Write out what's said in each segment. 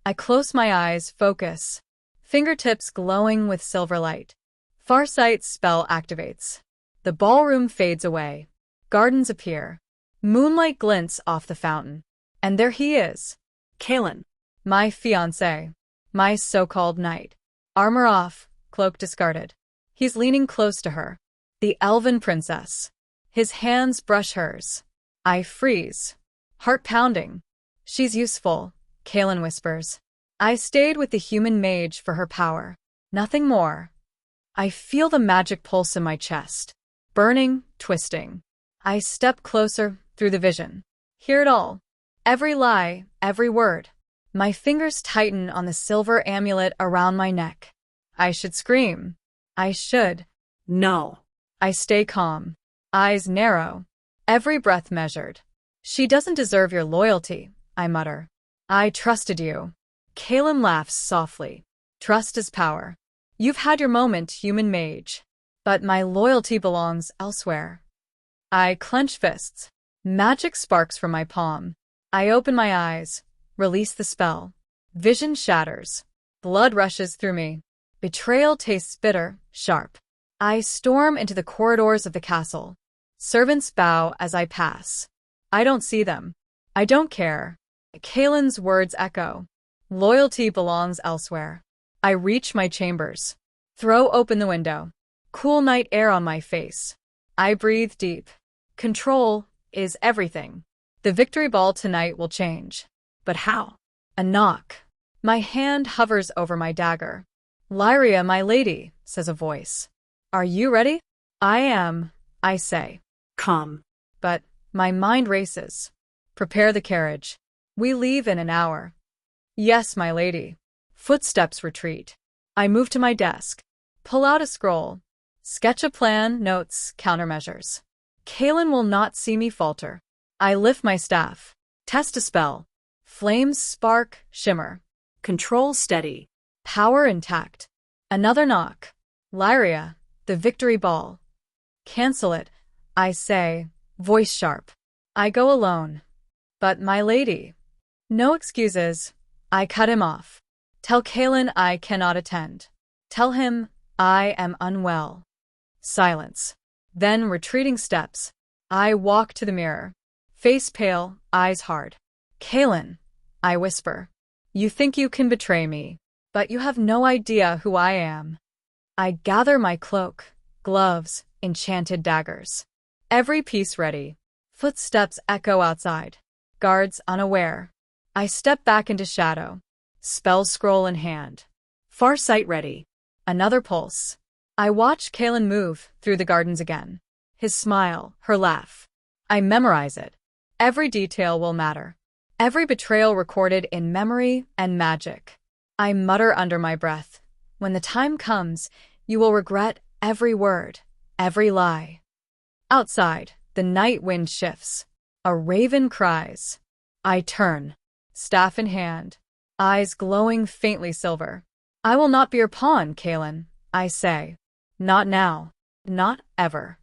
I close my eyes, focus. Fingertips glowing with silver light. Farsight's spell activates. The ballroom fades away. Gardens appear. Moonlight glints off the fountain. And there he is. Kaelen. My fiancé. My so-called knight. Armor off, cloak discarded. He's leaning close to her. The Elven Princess. His hands brush hers. I freeze. Heart pounding. She's useful, Kaelen whispers. I stayed with the human mage for her power. Nothing more. I feel the magic pulse in my chest. Burning, twisting. I step closer through the vision. Hear it all. Every lie, every word. My fingers tighten on the silver amulet around my neck. I should scream. I should. No. I stay calm. Eyes narrow. Every breath measured. She doesn't deserve your loyalty, I mutter. I trusted you. Kaelen laughs softly. Trust is power. You've had your moment, human mage. But my loyalty belongs elsewhere. I clench fists. Magic sparks from my palm. I open my eyes. Release the spell. Vision shatters. Blood rushes through me. Betrayal tastes bitter, sharp. I storm into the corridors of the castle. Servants bow as I pass. I don't see them. I don't care. Kaelen's words echo. Loyalty belongs elsewhere. I reach my chambers. Throw open the window. Cool night air on my face. I breathe deep. Control is everything. The victory ball tonight will change. But how? A knock. My hand hovers over my dagger. Lyria, my lady, says a voice. Are you ready? I am, I say. Come. But my mind races. Prepare the carriage. We leave in an hour. Yes, my lady. Footsteps retreat. I move to my desk. Pull out a scroll. Sketch a plan, notes, countermeasures. Kaelen will not see me falter. I lift my staff. Test a spell. Flames spark, shimmer. Control steady. Power intact. Another knock. Lyria, the victory ball. Cancel it, I say, voice sharp. I go alone. But my lady. No excuses. I cut him off. Tell Kaelen I cannot attend. Tell him I am unwell. Silence. Then retreating steps. I walk to the mirror. Face pale, eyes hard. Kaelen, I whisper. You think you can betray me, but you have no idea who I am. I gather my cloak, gloves, enchanted daggers. Every piece ready. Footsteps echo outside. Guards unaware. I step back into shadow. Spell scroll in hand. Farsight ready. Another pulse. I watch Kaelen move through the gardens again. His smile, her laugh. I memorize it. Every detail will matter. Every betrayal recorded in memory and magic. I mutter under my breath. When the time comes, you will regret every word, every lie. Outside, the night wind shifts. A raven cries. I turn, staff in hand, eyes glowing faintly silver. I will not be your pawn, Kaelen, I say. Not now. Not ever.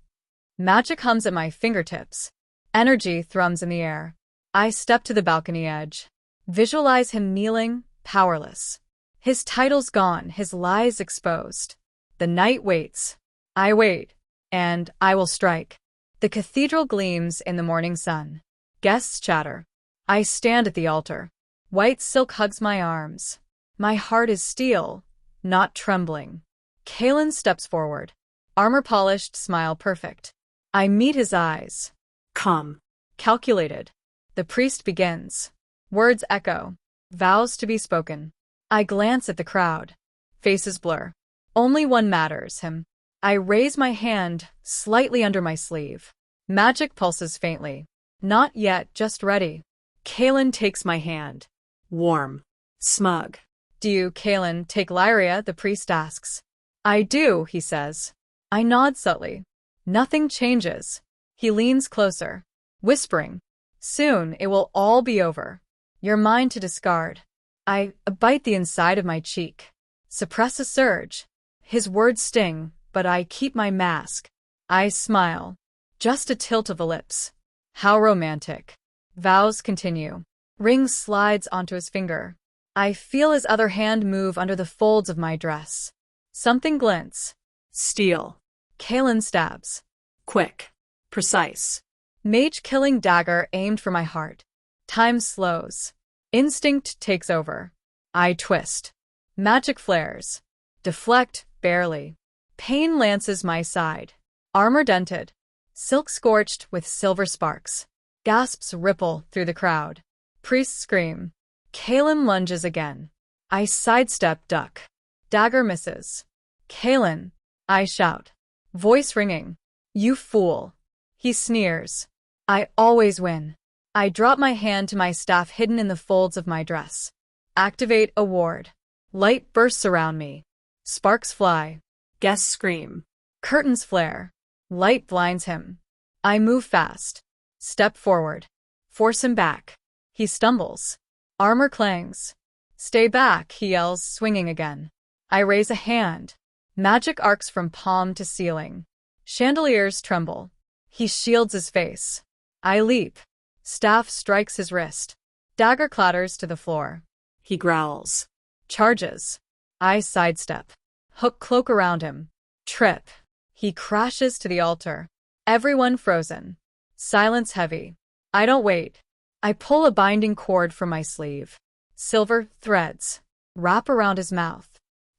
Magic hums at my fingertips. Energy thrums in the air. I step to the balcony edge. Visualize him kneeling, powerless. His title's gone, his lies exposed. The night waits. I wait. And I will strike. The cathedral gleams in the morning sun. Guests chatter. I stand at the altar. White silk hugs my arms. My heart is steel, not trembling. Kaelen steps forward. Armor polished, smile perfect. I meet his eyes. Come. Calculated. The priest begins. Words echo. Vows to be spoken. I glance at the crowd. Faces blur. Only one matters, him. I raise my hand, slightly under my sleeve. Magic pulses faintly. Not yet, just ready. Kaelen takes my hand. Warm. Smug. Do you, Kaelen, take Lyria? The priest asks. I do, he says. I nod subtly. Nothing changes. He leans closer, whispering. Soon it will all be over. You're mine to discard. I bite the inside of my cheek. Suppress a surge. His words sting, but I keep my mask. I smile. Just a tilt of the lips. How romantic. Vows continue. Ring slides onto his finger. I feel his other hand move under the folds of my dress. Something glints. Steal. Kaelen stabs. Quick. Precise. Mage-killing dagger aimed for my heart. Time slows. Instinct takes over. I twist. Magic flares. Deflect, barely. Pain lances my side. Armor dented. Silk scorched with silver sparks. Gasps ripple through the crowd. Priests scream. Kaelen lunges again. I sidestep, duck. Dagger misses. Kaelen, I shout. Voice ringing. You fool. He sneers. I always win. I drop my hand to my staff hidden in the folds of my dress. Activate a ward. Light bursts around me. Sparks fly. Guests scream. Curtains flare. Light blinds him. I move fast. Step forward. Force him back. He stumbles. Armor clangs. Stay back, he yells, swinging again. I raise a hand. Magic arcs from palm to ceiling. Chandeliers tremble. He shields his face. I leap. Staff strikes his wrist. Dagger clatters to the floor. He growls. Charges. I sidestep. Hook cloak around him. Trip. He crashes to the altar. Everyone frozen. Silence heavy. I don't wait. I pull a binding cord from my sleeve. Silver threads. Wrap around his mouth.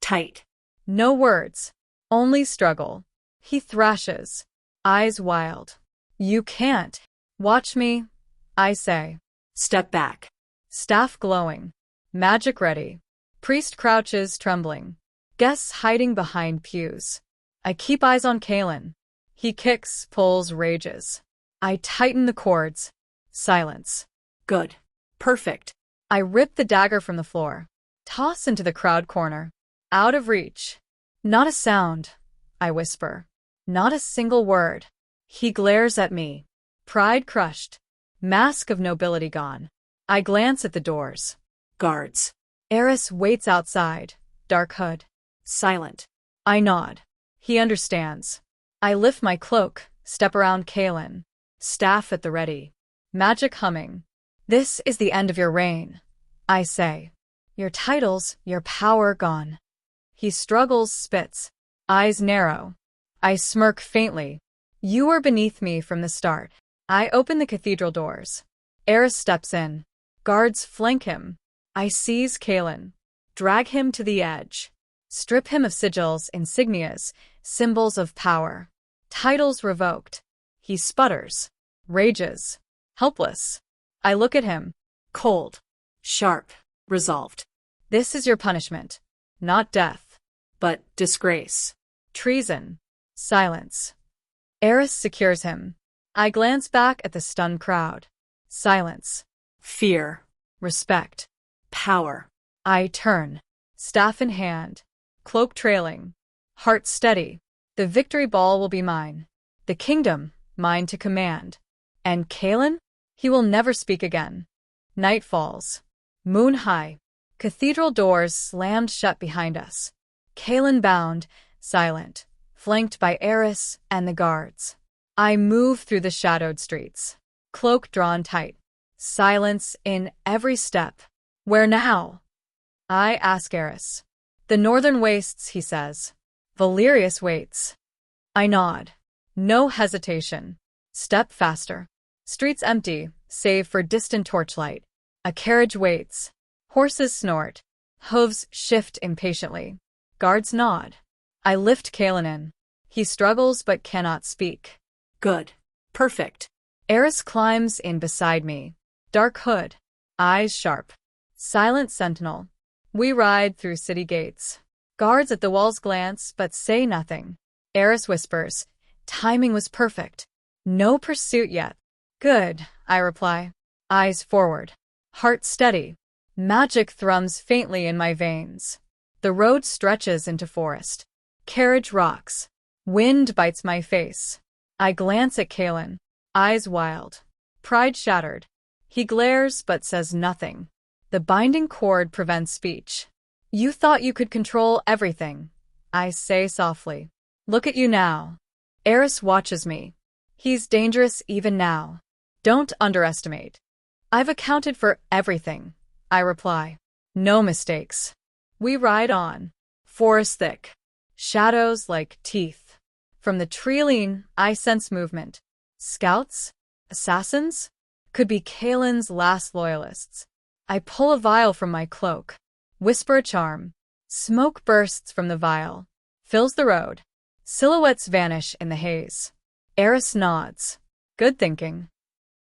Tight. No words. Only struggle. He thrashes. Eyes wild. You can't. Watch me, I say. Step back. Staff glowing. Magic ready. Priest crouches, trembling. Guests hiding behind pews. I keep eyes on Kaelen. He kicks, pulls, rages. I tighten the cords. Silence. Good. Perfect. I rip the dagger from the floor. Toss into the crowd corner. Out of reach. Not a sound, I whisper. Not a single word. He glares at me. Pride crushed. Mask of nobility gone. I glance at the doors. Guards. Eris waits outside. Dark hood. Silent. I nod. He understands. I lift my cloak, step around Kaelen. Staff at the ready. Magic humming. This is the end of your reign, I say. Your titles, your power gone. He struggles, spits. Eyes narrow. I smirk faintly. You were beneath me from the start. I open the cathedral doors. Eris steps in. Guards flank him. I seize Kaelen. Drag him to the edge. Strip him of sigils, insignias, symbols of power. Titles revoked. He sputters. Rages. Helpless. I look at him. Cold. Sharp. Resolved. This is your punishment. Not death. But disgrace. Treason. Silence. Eris secures him. I glance back at the stunned crowd. Silence. Fear. Respect. Power. I turn. Staff in hand. Cloak trailing. Heart steady. The victory ball will be mine. The kingdom, mine to command. And Kaelen? He will never speak again. Night falls. Moon high. Cathedral doors slammed shut behind us. Kaelen bound, silent, flanked by Eris and the guards. I move through the shadowed streets. Cloak drawn tight. Silence in every step. Where now? I ask Eris. The northern wastes, he says. Valerius waits. I nod. No hesitation. Step faster. Streets empty, save for distant torchlight. A carriage waits. Horses snort. Hooves shift impatiently. Guards nod. I lift Kaelen in. He struggles but cannot speak. Good. Perfect. Eris climbs in beside me. Dark hood. Eyes sharp. Silent sentinel. We ride through city gates. Guards at the walls glance but say nothing. Eris whispers. Timing was perfect. No pursuit yet. Good, I reply. Eyes forward. Heart steady. Magic thrums faintly in my veins. The road stretches into forest. Carriage rocks. Wind bites my face. I glance at Kaelen. Eyes wild. Pride shattered. He glares but says nothing. The binding cord prevents speech. You thought you could control everything, I say softly. Look at you now. Eris watches me. He's dangerous even now. Don't underestimate. I've accounted for everything, I reply. No mistakes. We ride on. Forest thick. Shadows like teeth. From the tree I sense movement. Scouts? Assassins? Could be Kaelen's last loyalists. I pull a vial from my cloak. Whisper a charm. Smoke bursts from the vial. Fills the road. Silhouettes vanish in the haze. Eris nods. Good thinking.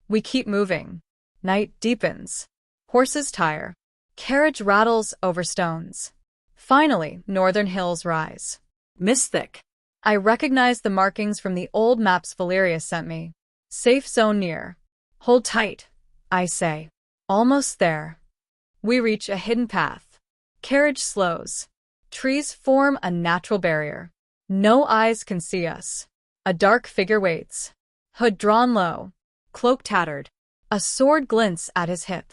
We keep moving. Night deepens. Horses tire. Carriage rattles over stones. Finally, northern hills rise. Mist thick. I recognize the markings from the old maps Valerius sent me. Safe zone near. Hold tight, I say. Almost there. We reach a hidden path. Carriage slows. Trees form a natural barrier. No eyes can see us. A dark figure waits. Hood drawn low. Cloak tattered. A sword glints at his hip.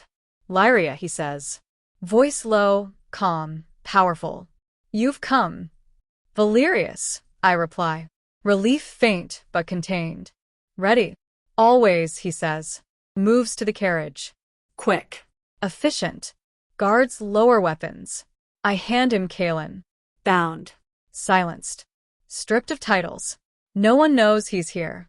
Lyria, he says. Voice low, calm, powerful. You've come. Valerius, I reply. Relief faint but contained. Ready. Always, he says. Moves to the carriage. Quick. Efficient. Guards lower weapons. I hand him Kaelen. Bound. Silenced. Stripped of titles. No one knows he's here.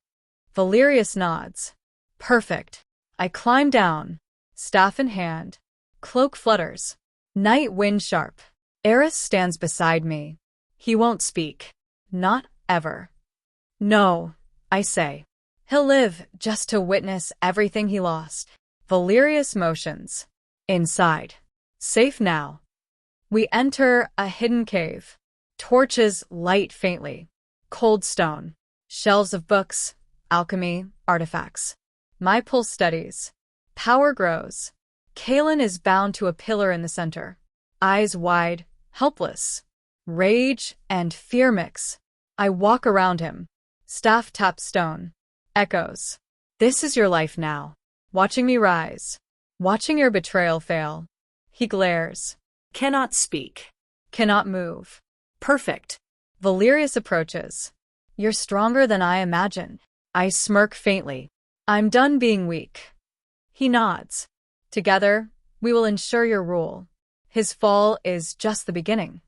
Valerius nods. Perfect. I climb down. Staff in hand. Cloak flutters. Night wind sharp. Eris stands beside me. He won't speak. Not ever. No, I say. He'll live just to witness everything he lost. Valerius motions. Inside. Safe now. We enter a hidden cave. Torches light faintly. Cold stone. Shelves of books, alchemy, artifacts. My pulse steadies. Power grows. Kaelen is bound to a pillar in the center. Eyes wide, helpless. Rage and fear mix. I walk around him. Staff taps stone. Echoes. This is your life now. Watching me rise. Watching your betrayal fail. He glares. Cannot speak. Cannot move. Perfect. Valerius approaches. You're stronger than I imagined. I smirk faintly. I'm done being weak. He nods. Together, we will ensure your rule. His fall is just the beginning.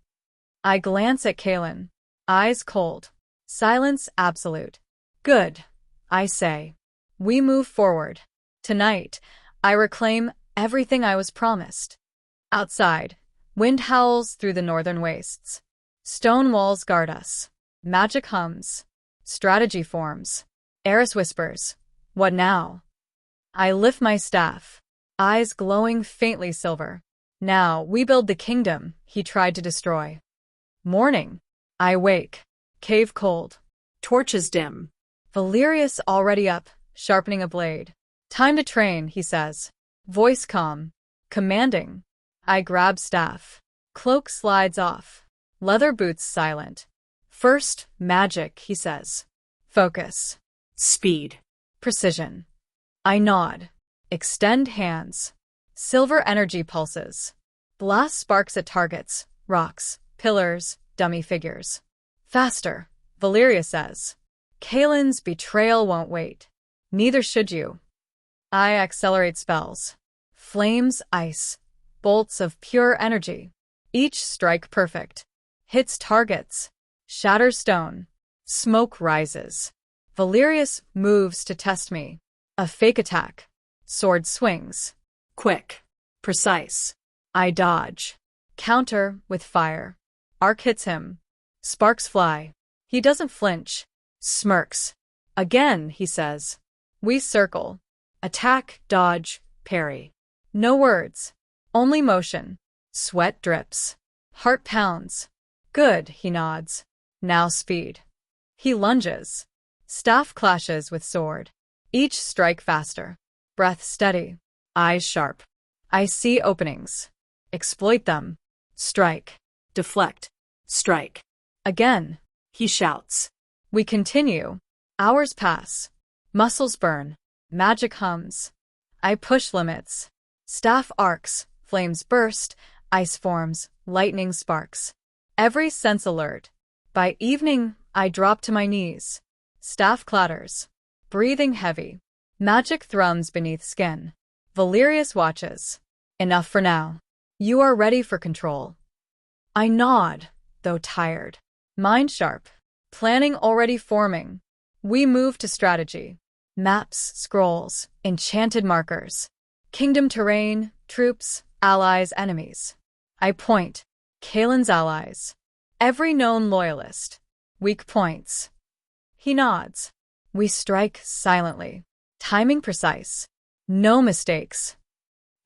I glance at Kaelen. Eyes cold. Silence absolute. Good, I say. We move forward. Tonight, I reclaim everything I was promised. Outside, wind howls through the northern wastes. Stone walls guard us. Magic hums. Strategy forms. Eris whispers, "What now?" I lift my staff. Eyes glowing faintly silver. Now we build the kingdom he tried to destroy. Morning. I wake. Cave cold. Torches dim. Valerius already up, sharpening a blade. Time to train, he says. Voice calm. Commanding. I grab staff. Cloak slides off. Leather boots silent. First, magic, he says. Focus. Speed. Precision. I nod. Extend hands. Silver energy pulses. Blast sparks at targets, rocks, pillars, dummy figures. Faster, Valerius says. Kaelen's betrayal won't wait. Neither should you. I accelerate spells. Flames, ice. Bolts of pure energy. Each strike perfect. Hits targets. Shatters stone. Smoke rises. Valerius moves to test me. A fake attack. Sword swings. Quick. Precise. I dodge. Counter with fire. Arc hits him. Sparks fly. He doesn't flinch. Smirks. Again, he says. We circle. Attack, dodge, parry. No words. Only motion. Sweat drips. Heart pounds. Good, he nods. Now speed. He lunges. Staff clashes with sword. Each strike faster. Breath steady. Eyes sharp. I see openings. Exploit them. Strike. Deflect. Strike. Again. He shouts. We continue. Hours pass. Muscles burn. Magic hums. I push limits. Staff arcs. Flames burst. Ice forms. Lightning sparks. Every sense alert. By evening, I drop to my knees. Staff clatters. Breathing heavy. Magic thrums beneath skin. Valerius watches. Enough for now. You are ready for control. I nod, though tired. Mind sharp. Planning already forming. We move to strategy. Maps, scrolls, enchanted markers. Kingdom terrain, troops, allies, enemies. I point. Kaelen's allies. Every known loyalist. Weak points. He nods. We strike silently. Timing precise. No mistakes.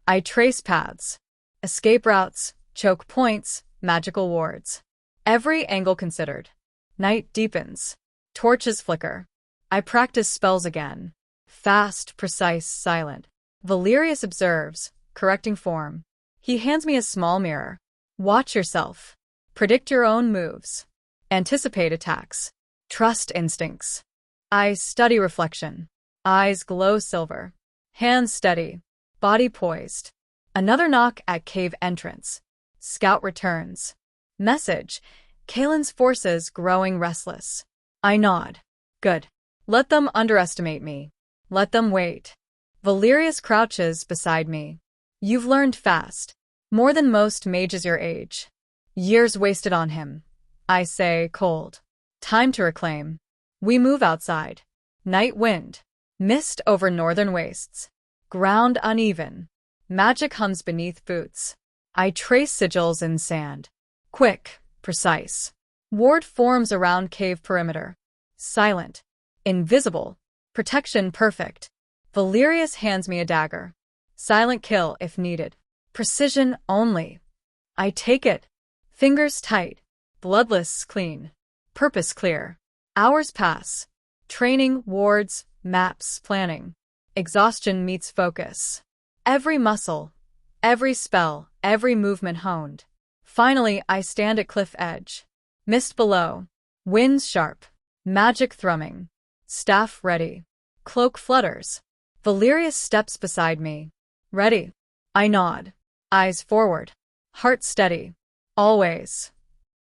I trace paths. Escape routes, choke points, magical wards. Every angle considered. Night deepens. Torches flicker. I practice spells again. Fast, precise, silent. Valerius observes, correcting form. He hands me a small mirror. Watch yourself. Predict your own moves. Anticipate attacks. Trust instincts. I study reflection. Eyes glow silver. Hands steady. Body poised. Another knock at cave entrance. Scout returns. Message. Kaelen's forces growing restless. I nod. Good. Let them underestimate me. Let them wait. Valerius crouches beside me. You've learned fast. More than most mages your age. Years wasted on him. I say, cold. Time to reclaim. We move outside. Night wind. Mist over northern wastes. Ground uneven. Magic hums beneath boots. I trace sigils in sand. Quick, precise. Ward forms around cave perimeter. Silent. Invisible. Protection perfect. Valerius hands me a dagger. Silent kill if needed. Precision only. I take it. Fingers tight. Bloodless clean. Purpose clear. Hours pass. Training, wards, maps, planning. Exhaustion meets focus. Every muscle, every spell, every movement honed. Finally, I stand at cliff edge. Mist below. Winds sharp. Magic thrumming. Staff ready. Cloak flutters. Valerius steps beside me. Ready. I nod. Eyes forward. Heart steady. Always.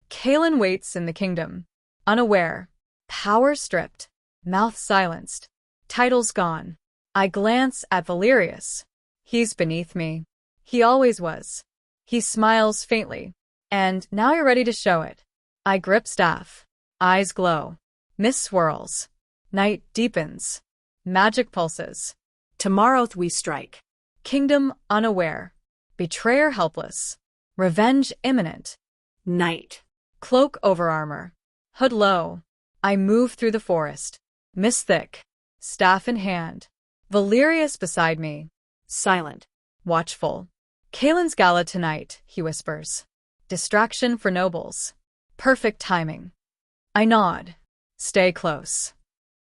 Kaelen waits in the kingdom. Unaware. Power stripped. Mouth silenced. Titles gone. I glance at Valerius. He's beneath me. He always was. He smiles faintly. And now you're ready to show it. I grip staff. Eyes glow. Mist swirls. Night deepens. Magic pulses. Tomorrow we strike. Kingdom unaware. Betrayer helpless. Revenge imminent. Night. Cloak over armor. Hood low. I move through the forest. Mist thick. Staff in hand. Valerius beside me. Silent. Watchful. Kaelen's gala tonight, he whispers. Distraction for nobles. Perfect timing. I nod. Stay close.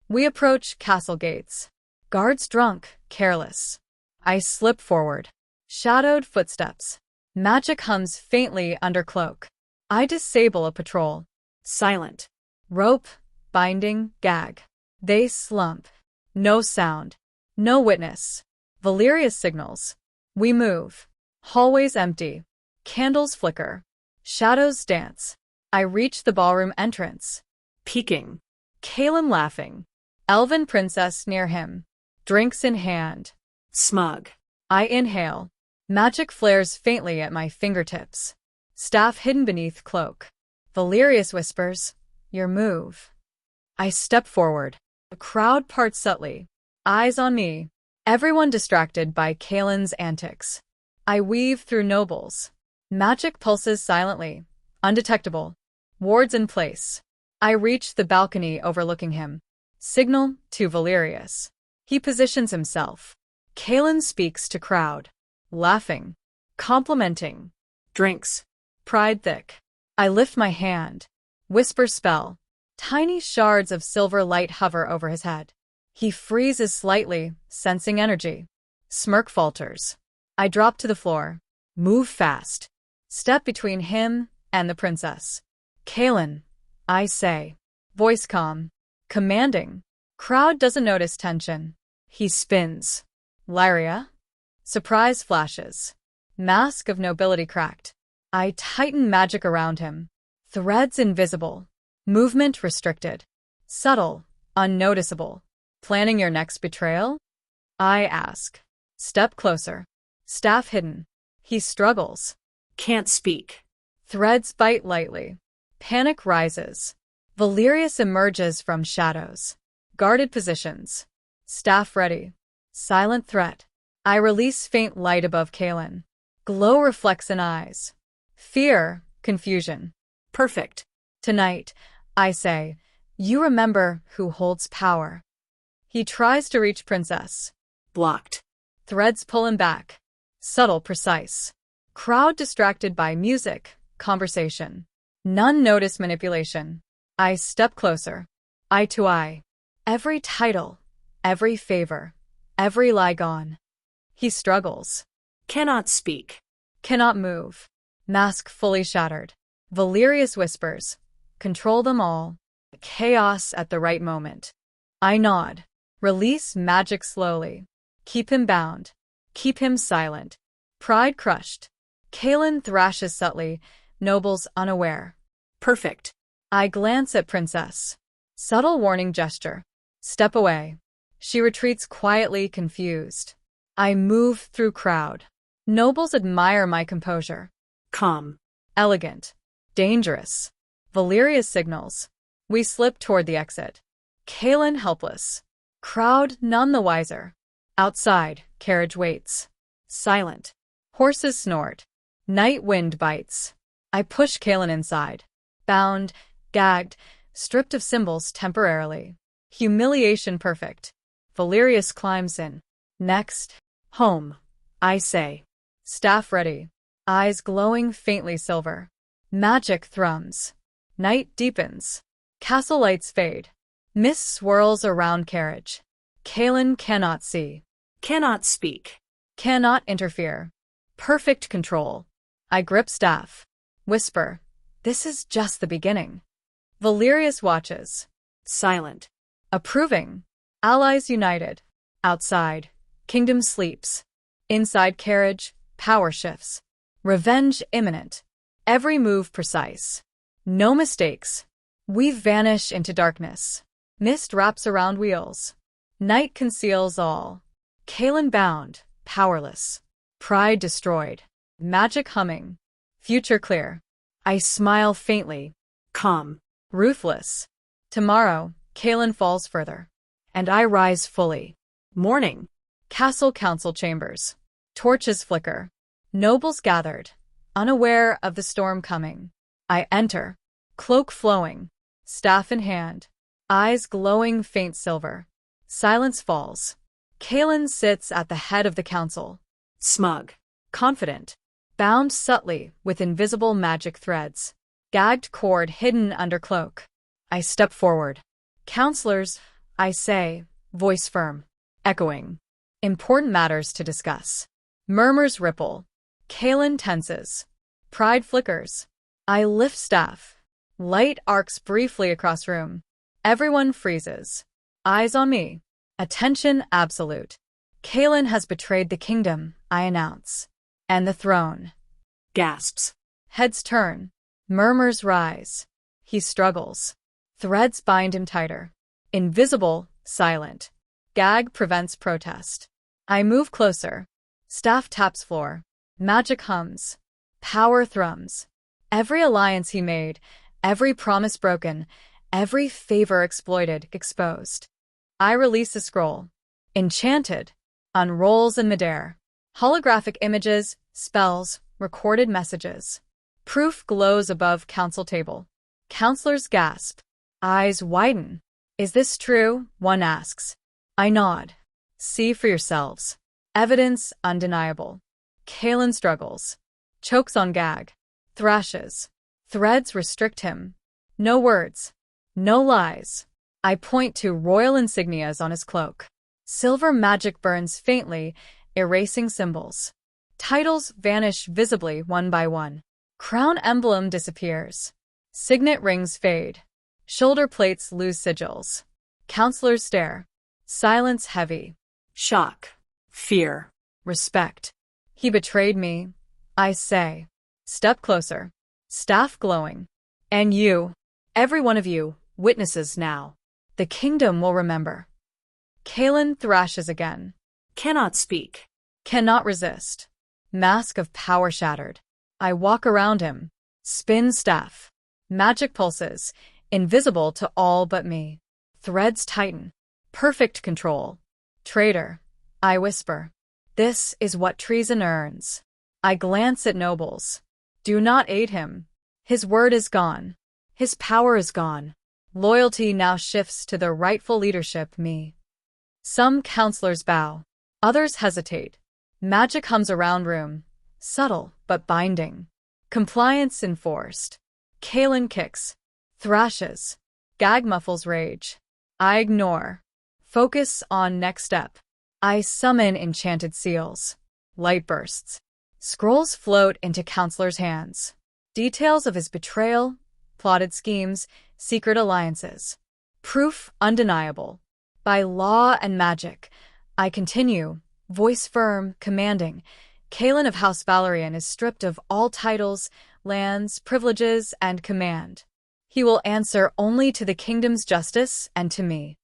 We approach castle gates. Guards drunk, careless. I slip forward. Shadowed footsteps. Magic hums faintly under cloak. I disable a patrol. Silent. Rope, binding, gag. They slump. No sound. No witness. Valerius signals. We move. Hallways empty. Candles flicker. Shadows dance. I reach the ballroom entrance. Peeking. Kaelen laughing. Elven Princess near him. Drinks in hand. Smug. I inhale. Magic flares faintly at my fingertips. Staff hidden beneath cloak. Valerius whispers, your move. I step forward. The crowd parts subtly. Eyes on me. Everyone distracted by Kaelen's antics. I weave through nobles. Magic pulses silently. Undetectable. Wards in place. I reach the balcony overlooking him. Signal to Valerius. He positions himself. Kaelen speaks to crowd. Laughing. Complimenting. Drinks. Pride thick. I lift my hand. Whisper spell. Tiny shards of silver light hover over his head. He freezes slightly, sensing energy. Smirk falters. I drop to the floor. Move fast. Step between him and the princess. Kaelen, I say. Voice calm. Commanding. Crowd doesn't notice tension. He spins. Lyria? Surprise flashes. Mask of nobility cracked. I tighten magic around him. Threads invisible. Movement restricted. Subtle. Unnoticeable. Planning your next betrayal? I ask. Step closer. Staff hidden. He struggles. Can't speak. Threads bite lightly. Panic rises. Valerius emerges from shadows. Guarded positions. Staff ready. Silent threat. I release faint light above Kaelen. Glow reflects in eyes. Fear, confusion. Perfect. Tonight, I say, you remember who holds power. He tries to reach Princess. Blocked. Threads pull him back. Subtle, precise. Crowd distracted by music, conversation. None notice manipulation. I step closer. Eye to eye. Every title, every favor, every lie gone. He struggles. Cannot speak. Cannot move. Mask fully shattered. Valerius whispers. Control them all. Chaos at the right moment. I nod. Release magic slowly. Keep him bound. Keep him silent. Pride crushed. Kaelen thrashes subtly, nobles unaware. Perfect. I glance at Princess. Subtle warning gesture. Step away. She retreats quietly, confused. I move through crowd. Nobles admire my composure. Calm. Elegant. Dangerous. Valerius signals. We slip toward the exit. Kaelen helpless. Crowd none the wiser. Outside, carriage waits. Silent. Horses snort. Night wind bites. I push Kaelen inside. Bound, gagged, stripped of symbols temporarily. Humiliation perfect. Valerius climbs in. Next. Home. I say. Staff ready. Eyes glowing faintly silver. Magic thrums. Night deepens. Castle lights fade. Mist swirls around carriage. Kaelen cannot see. Cannot speak. Cannot interfere. Perfect control. I grip staff. Whisper. This is just the beginning. Valerius watches. Silent. Approving. Allies united. Outside. Kingdom sleeps. Inside carriage. Power shifts. Revenge imminent. Every move precise. No mistakes. We vanish into darkness. Mist wraps around wheels. Night conceals all. Kaelen bound, powerless. Pride destroyed. Magic humming. Future clear. I smile faintly. Calm. Ruthless. Tomorrow, Kaelen falls further. And I rise fully. Morning. Castle council chambers. Torches flicker. Nobles gathered, unaware of the storm coming. I enter. Cloak flowing. Staff in hand. Eyes glowing faint silver. Silence falls. Kaelen sits at the head of the council. Smug. Confident. Bound subtly with invisible magic threads. Gagged cord hidden under cloak. I step forward. Counselors, I say, voice firm. Echoing. Important matters to discuss. Murmurs ripple. Kaelen tenses. Pride flickers. I lift staff. Light arcs briefly across room. Everyone freezes. Eyes on me. Attention absolute. Kaelen has betrayed the kingdom, I announce. And the throne. Gasps. Heads turn. Murmurs rise. He struggles. Threads bind him tighter. Invisible, silent. Gag prevents protest. I move closer. Staff taps floor. Magic hums. Power thrums. Every alliance he made, every promise broken, every favor exploited, exposed. I release a scroll. Enchanted. Unrolls in midair. Holographic images, spells, recorded messages. Proof glows above council table. Counselors gasp. Eyes widen. Is this true? One asks. I nod. See for yourselves. Evidence undeniable. Kaelen struggles. Chokes on gag. Thrashes. Threads restrict him. No words. No lies. I point to royal insignias on his cloak. Silver magic burns faintly, erasing symbols. Titles vanish visibly one by one. Crown emblem disappears. Signet rings fade. Shoulder plates lose sigils. Counselors stare. Silence heavy. Shock. Fear. Respect. He betrayed me, I say. Step closer. Staff glowing. And you, every one of you, witnesses now. The kingdom will remember. Kaelen thrashes again. Cannot speak. Cannot resist. Mask of power shattered. I walk around him. Spin staff. Magic pulses, invisible to all but me. Threads tighten. Perfect control. Traitor. I whisper. This is what treason earns. I glance at nobles. Do not aid him. His word is gone. His power is gone. Loyalty now shifts to the rightful leadership, me. Some counselors bow. Others hesitate. Magic hums around room. Subtle, but binding. Compliance enforced. Kaelen kicks. Thrashes. Gag muffles rage. I ignore. Focus on next step. I summon enchanted seals. Light bursts. Scrolls float into counselor's hands. Details of his betrayal, plotted schemes, secret alliances. Proof undeniable. By law and magic. I continue, voice firm, commanding. Kaelen of House Valerian is stripped of all titles, lands, privileges, and command. He will answer only to the kingdom's justice and to me.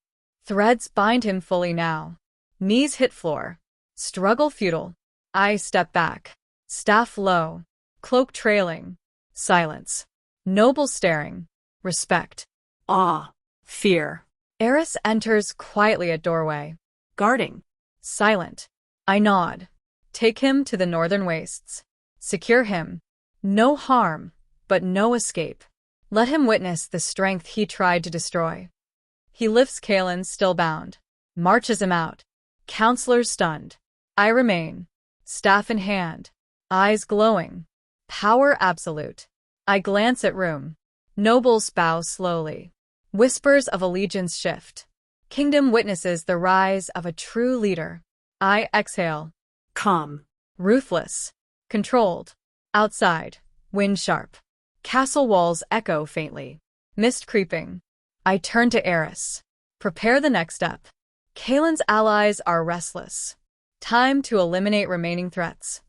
Threads bind him fully now. Knees hit floor. Struggle futile. I step back. Staff low. Cloak trailing. Silence. Noble staring. Respect. Awe. Fear. Eris enters quietly at doorway. Guarding. Silent. I nod. Take him to the northern wastes. Secure him. No harm, but no escape. Let him witness the strength he tried to destroy. He lifts Kaelen, still bound. Marches him out. Counselors stunned. I remain. Staff in hand. Eyes glowing. Power absolute. I glance at room. Nobles bow slowly. Whispers of allegiance shift. Kingdom witnesses the rise of a true leader. I exhale. Calm. Ruthless. Controlled. Outside. Wind sharp. Castle walls echo faintly. Mist creeping. I turn to Eris. Prepare the next step. Kaelen's allies are restless. Time to eliminate remaining threats.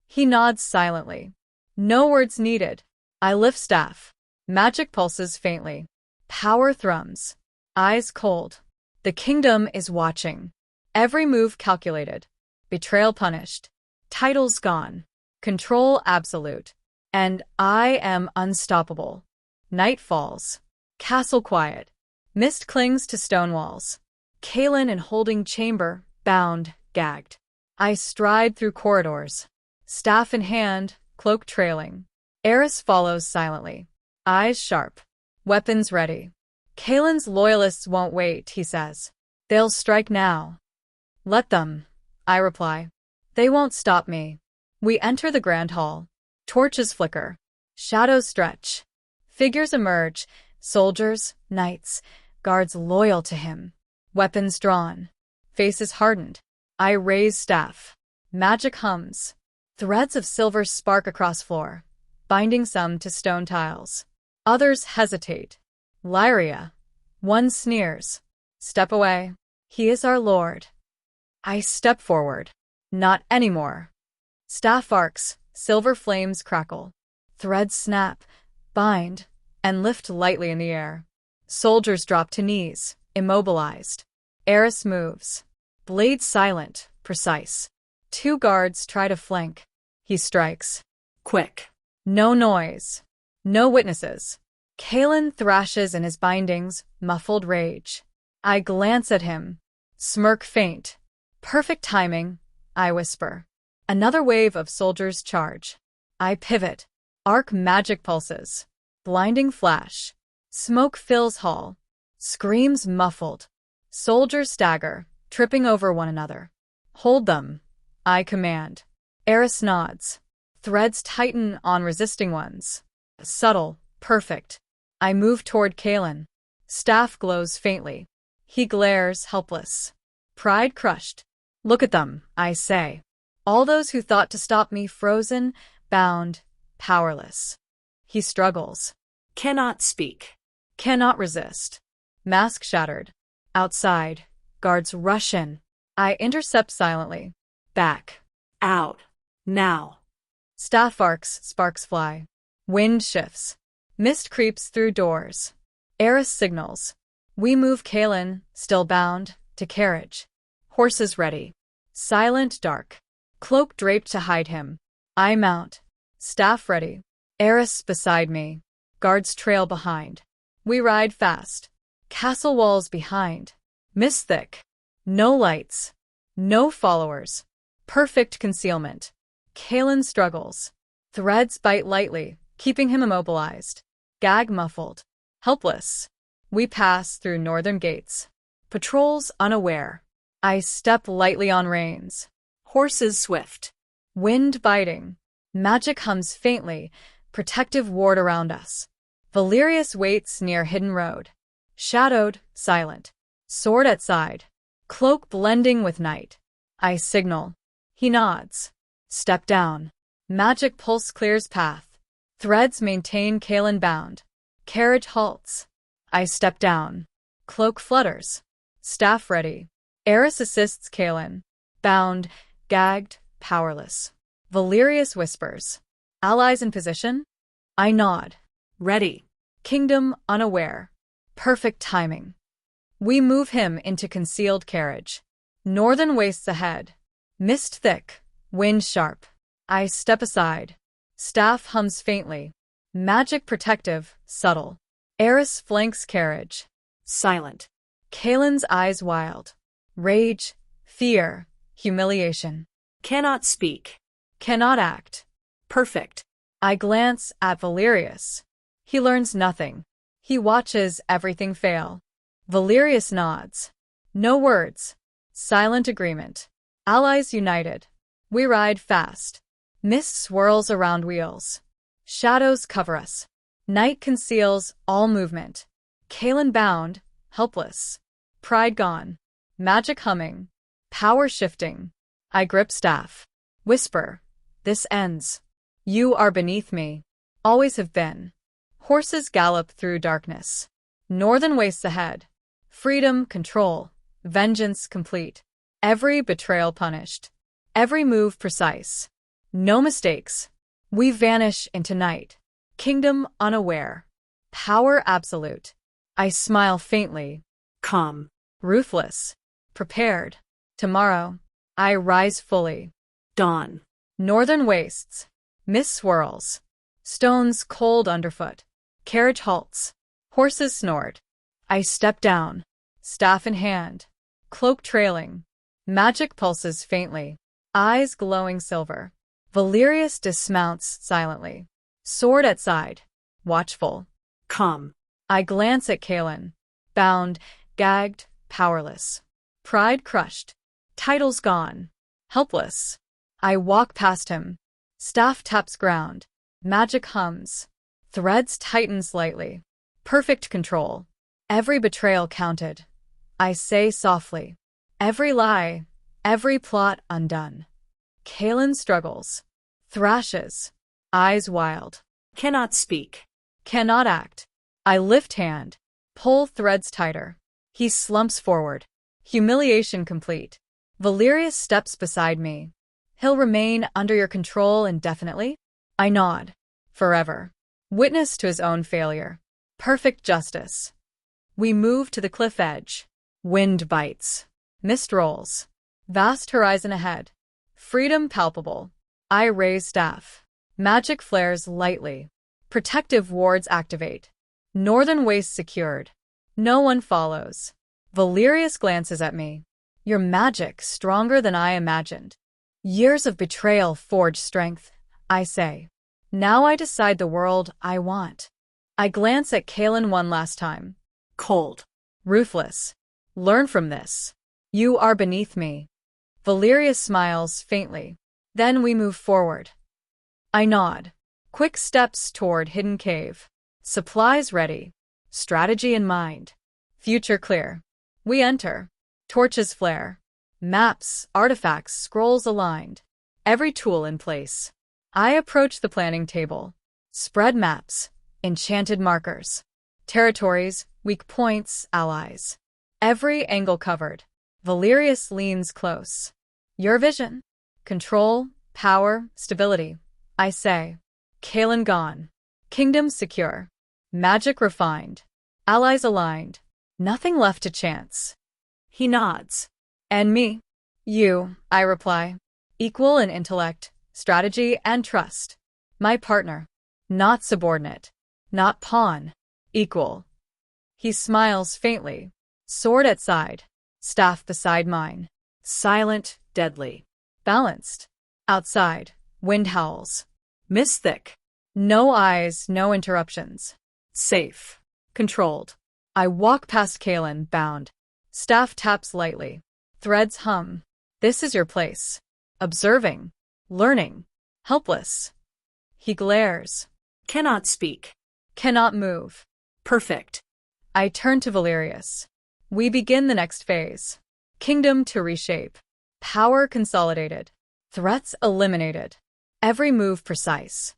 He nods silently. No words needed. I lift staff. Magic pulses faintly. Power thrums. Eyes cold. The kingdom is watching. Every move calculated. Betrayal punished. Titles gone. Control absolute. And I am unstoppable. Night falls. Castle quiet. Mist clings to stone walls. Kaelen in holding chamber, bound, gagged. I stride through corridors. Staff in hand, cloak trailing. Eris follows silently. Eyes sharp. Weapons ready. Kaelen's loyalists won't wait, he says. They'll strike now. Let them, I reply. They won't stop me. We enter the grand hall. Torches flicker. Shadows stretch. Figures emerge. Soldiers, knights, guards loyal to him. Weapons drawn. Faces hardened. I raise staff. Magic hums. Threads of silver spark across floor, binding some to stone tiles. Others hesitate. Lyria. One sneers. Step away. He is our lord. I step forward. Not anymore. Staff arcs, silver flames crackle. Threads snap, bind, and lift lightly in the air. Soldiers drop to knees, immobilized. Eris moves. Blade silent, precise. Two guards try to flank. He strikes. Quick. No noise. No witnesses. Kaelen thrashes in his bindings, muffled rage. I glance at him. Smirk faint. Perfect timing, I whisper. Another wave of soldiers charge. I pivot. Arc magic pulses. Blinding flash. Smoke fills hall. Screams muffled. Soldiers stagger, tripping over one another. Hold them, I command. Eris nods. Threads tighten on resisting ones. Subtle, perfect. I move toward Kaelen. Staff glows faintly. He glares, helpless. Pride crushed. Look at them, I say. All those who thought to stop me frozen, bound, powerless. He struggles. Cannot speak. Cannot resist. Mask shattered. Outside, guards rush in. I intercept silently. Back. Out. Now. Staff arcs, sparks fly. Wind shifts. Mist creeps through doors. Eris signals. We move Kaelen, still bound, to carriage. Horses ready. Silent dark. Cloak draped to hide him. I mount. Staff ready. Eris beside me. Guards trail behind. We ride fast. Castle walls behind. Mist thick. No lights. No followers. Perfect concealment. Kaelen struggles. Threads bite lightly, keeping him immobilized. Gag muffled. Helpless. We pass through northern gates. Patrols unaware. I step lightly on reins. Horses swift. Wind biting. Magic hums faintly, protective ward around us. Valerius waits near hidden road. Shadowed, silent. Sword at side. Cloak blending with night. I signal. He nods. Step down. Magic pulse clears path. Threads maintain Kaelen bound. Carriage halts. I step down. Cloak flutters. Staff ready. Eris assists Kaelen. Bound, gagged, powerless. Valerius whispers. Allies in position? I nod. Ready. Kingdom unaware. Perfect timing. We move him into concealed carriage. Northern wastes ahead. Mist thick. Wind sharp. I step aside. Staff hums faintly. Magic protective, subtle. Eris flanks carriage. Silent. Kaelen's eyes wild. Rage, fear, humiliation. Cannot speak. Cannot act. Perfect. I glance at Valerius. He learns nothing. He watches everything fail. Valerius nods. No words. Silent agreement. Allies united. We ride fast. Mist swirls around wheels. Shadows cover us. Night conceals all movement. Kaelen bound, helpless. Pride gone. Magic humming. Power shifting. I grip staff. Whisper. This ends. You are beneath me. Always have been. Horses gallop through darkness. Northern wastes ahead. Freedom, control. Vengeance complete. Every betrayal punished. Every move precise. No mistakes. We vanish into night. Kingdom unaware. Power absolute. I smile faintly. Calm. Ruthless. Prepared. Tomorrow. I rise fully. Dawn. Northern wastes. Mist swirls. Stones cold underfoot. Carriage halts. Horses snort. I step down. Staff in hand. Cloak trailing. Magic pulses faintly. Eyes glowing silver. Valerius dismounts silently. Sword at side. Watchful. Calm. I glance at Kaelen. Bound, gagged, powerless. Pride crushed. Titles gone. Helpless. I walk past him. Staff taps ground. Magic hums. Threads tighten slightly. Perfect control. Every betrayal counted. I say softly. Every lie. Every plot undone. Kaelen struggles. Thrashes. Eyes wild. Cannot speak. Cannot act. I lift hand. Pull threads tighter. He slumps forward. Humiliation complete. Valerius steps beside me. He'll remain under your control indefinitely? I nod. Forever. Witness to his own failure. Perfect justice. We move to the cliff edge. Wind bites. Mist rolls. Vast horizon ahead. Freedom palpable. I raise staff. Magic flares lightly. Protective wards activate. Northern waste secured. No one follows. Valerius glances at me. Your magic stronger than I imagined. Years of betrayal forge strength, I say. Now I decide the world I want. I glance at Kaelen one last time. Cold. Ruthless. Learn from this. You are beneath me. Valerius smiles faintly. Then we move forward. I nod. Quick steps toward hidden cave. Supplies ready. Strategy in mind. Future clear. We enter. Torches flare. Maps, artifacts, scrolls aligned. Every tool in place. I approach the planning table. Spread maps. Enchanted markers. Territories, weak points, allies. Every angle covered. Valerius leans close. Your vision? Control, power, stability. I say. Kaelen gone. Kingdom secure. Magic refined. Allies aligned. Nothing left to chance. He nods. And me? You, I reply. Equal in intellect, strategy, and trust. My partner. Not subordinate. Not pawn. Equal. He smiles faintly. Sword at side. Staff beside mine. Silent, deadly. Balanced. Outside. Wind howls. Mystic. No eyes, no interruptions. Safe. Controlled. I walk past Kaelen, bound. Staff taps lightly. Threads hum. This is your place. Observing. Learning. Helpless. He glares. Cannot speak. Cannot move. Perfect. I turn to Valerius. We begin the next phase. Kingdom to reshape. Power consolidated. Threats eliminated. Every move precise.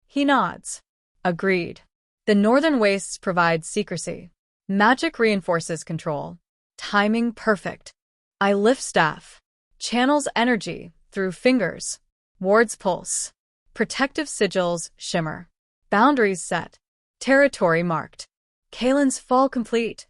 He nods. Agreed. The northern wastes provide secrecy. Magic reinforces control. Timing perfect. I lift staff. Channels energy through fingers. Wards pulse. Protective sigils shimmer. Boundaries set. Territory marked. Kaelen's fall complete.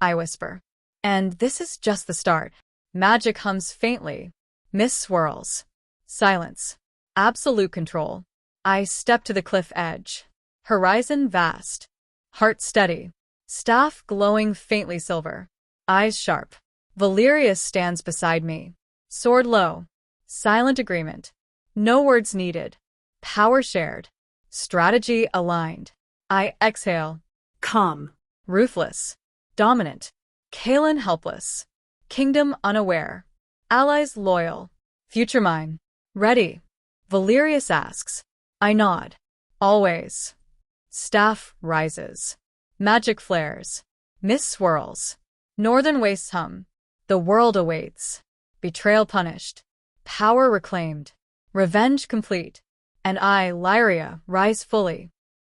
I whisper. And this is just the start. Magic hums faintly. Mist swirls. Silence. Absolute control. I step to the cliff edge. Horizon vast. Heart steady. Staff glowing faintly silver. Eyes sharp. Valerius stands beside me. Sword low. Silent agreement. No words needed. Power shared. Strategy aligned. I exhale. Calm. Ruthless. Dominant. Kaelen helpless. Kingdom unaware. Allies loyal. Future mine. Ready. Valerius asks. I nod. Always. Staff rises. Magic flares. Mist swirls. Northern wastes hum. The world awaits. Betrayal punished. Power reclaimed. Revenge complete. And I, Lyria, rise fully.